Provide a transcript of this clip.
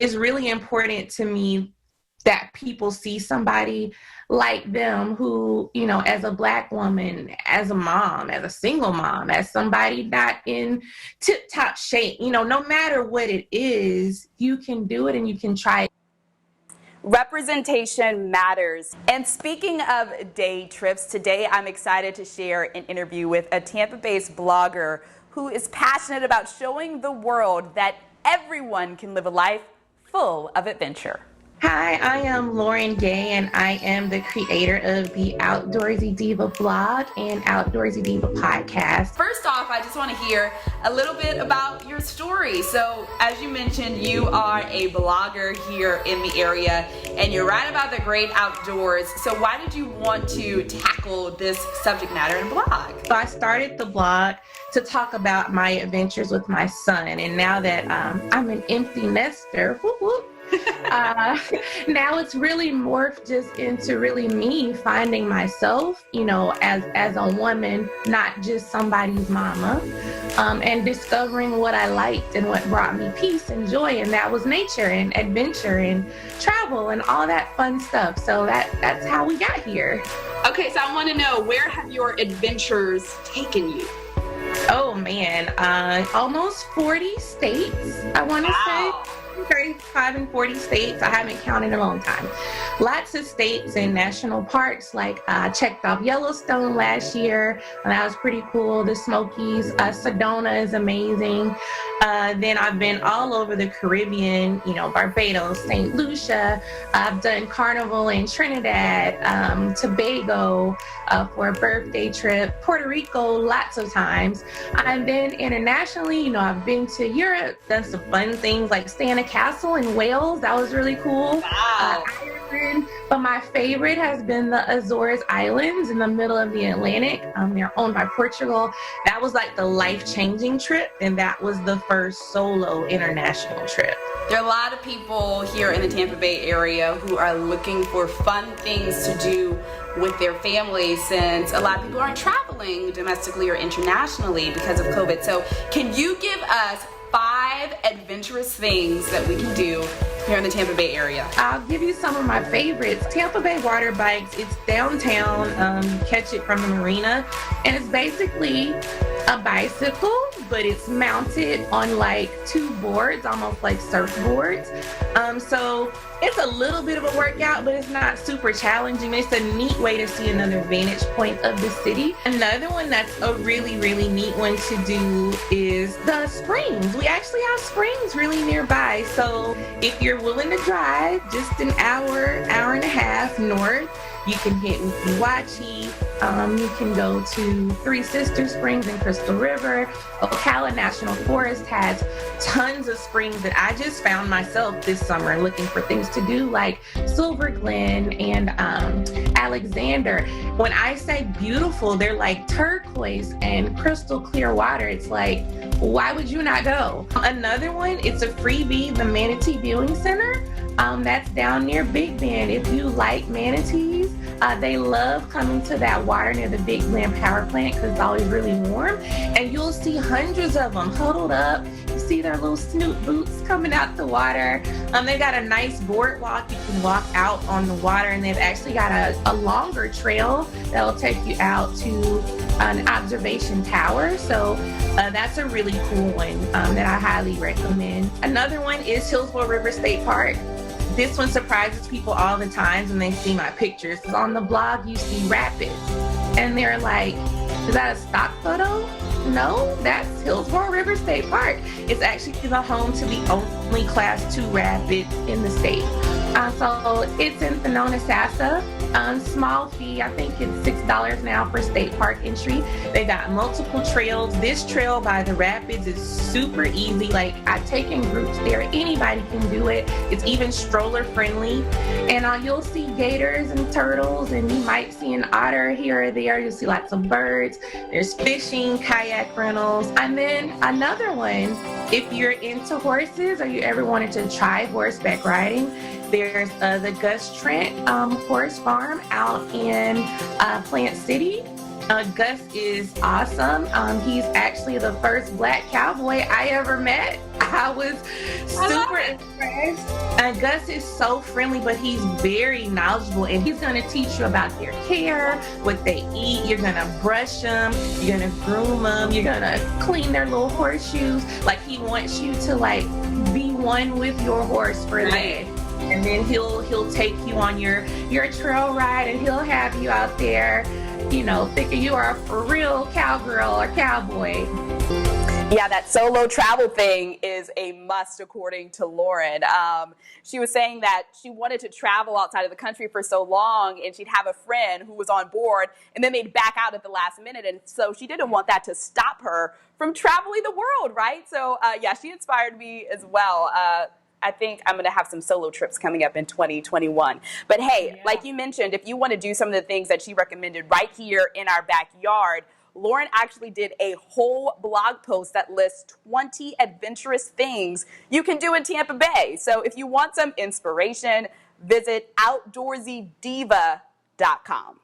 it's really important to me that people see somebody like them who, you know, as a Black woman, as a mom, as a single mom, as somebody not in tip-top shape, you know, no matter what it is, you can do it and you can try it. Representation matters. And speaking of day trips, today I'm excited to share an interview with a Tampa-based blogger who is passionate about showing the world that everyone can live a life full of adventure. Hi, I am Lauren Gay, and I am the creator of the Outdoorsy Diva Blog and Outdoorsy Diva Podcast. First off, I just want to hear a little bit about your story. So, as you mentioned, you are a blogger here in the area, and you're right about the great outdoors. So why did you want to tackle this subject matter in a blog? So I started the blog to talk about my adventures with my son, and now that I'm an empty nester, whoop, whoop, now it's really morphed just into really me finding myself, you know, as a woman, not just somebody's mama, and discovering what I liked and what brought me peace and joy, and that was nature and adventure and travel and all that fun stuff. So that's how we got here. Okay, so I want to know, where have your adventures taken you? Oh man, almost 40 states, I want to say. 35 and 40 states. I haven't counted in a long time. Lots of states and national parks. Like checked off Yellowstone last year, and that was pretty cool. The Smokies, Sedona is amazing. Then I've been all over the Caribbean, you know, Barbados, St. Lucia. I've done Carnival in Trinidad, Tobago for a birthday trip, Puerto Rico lots of times. And then internationally, you know, I've been to Europe, done some fun things like staying at a castle in Wales. That was really cool. Wow. Ireland. But my favorite has been the Azores Islands in the middle of the Atlantic. They're owned by Portugal. That was like the life-changing trip, and that was the first solo international trip. There are a lot of people here in the Tampa Bay area who are looking for fun things to do with their families, since a lot of people aren't traveling domestically or internationally because of COVID. So can you give us 5 adventurous things that we can do here in the Tampa Bay area? I'll give you some of my favorites. Tampa Bay water bikes. It's downtown. You catch it from the marina, and it's basically a bicycle, but it's mounted on like 2 boards, almost like surfboards. So it's a little bit of a workout, but it's not super challenging. It's a neat way to see another vantage point of the city. Another one that's a really, really neat one to do is the springs. We actually have springs really nearby. So if you're willing to drive just an hour, hour and a half north, you can hit Wachee. You can go to Three Sister Springs and Crystal River. Ocala National Forest has tons of springs that I just found myself this summer looking for things to do, like Silver Glen and Alexander. When I say beautiful, they're like turquoise and crystal clear water. It's like, why would you not go? Another one, it's a freebie, the Manatee Viewing Center. That's down near Big Bend. If you like manatees, they love coming to that water near the Big Bend power plant because it's always really warm, and you'll see hundreds of them huddled up. You see their little snoot boots coming out the water. They got a nice boardwalk. You can walk out on the water, and they've actually got a longer trail that'll take you out to an observation tower. So that's a really cool one that I highly recommend. Another one is Hillsborough River State Park. This one surprises people all the time when they see my pictures. On the blog, you see rapids, and they're like, is that a stock photo? No, that's Hillsborough River State Park. It's actually the home to the only Class 2 rapids in the state. So it's in Thonotosassa. Small fee, I think it's $6 now for state park entry. They got multiple trails. This trail by the rapids is super easy. Like, I've taken groups there. Anybody can do it. It's even stroller friendly. And you'll see gators and turtles, and you might see an otter here or there. You'll see lots of birds. There's fishing, kayak rentals. And then another one, if you're into horses or you ever wanted to try horseback riding, there's the Gus Trent Horse Farm out in Plant City. Gus is awesome. He's actually the first Black cowboy I ever met. I was super impressed. Gus is so friendly, but he's very knowledgeable, and he's going to teach you about their care, what they eat. You're going to brush them. You're going to groom them. You're going to clean their little horseshoes. Like, he wants you to like be one with your horse for that. And then he'll take you on your trail ride, and he'll have you out there, you know, thinking you are a for real cowgirl or cowboy. Yeah, that solo travel thing is a must, according to Lauren. She was saying that she wanted to travel outside of the country for so long, and she'd have a friend who was on board, and then they'd back out at the last minute. And so she didn't want that to stop her from traveling the world, right? So, yeah, she inspired me as well. I think I'm going to have some solo trips coming up in 2021. But hey, like you mentioned, if you want to do some of the things that she recommended right here in our backyard, Lauren actually did a whole blog post that lists 20 adventurous things you can do in Tampa Bay. So if you want some inspiration, visit OutdoorsyDiva.com.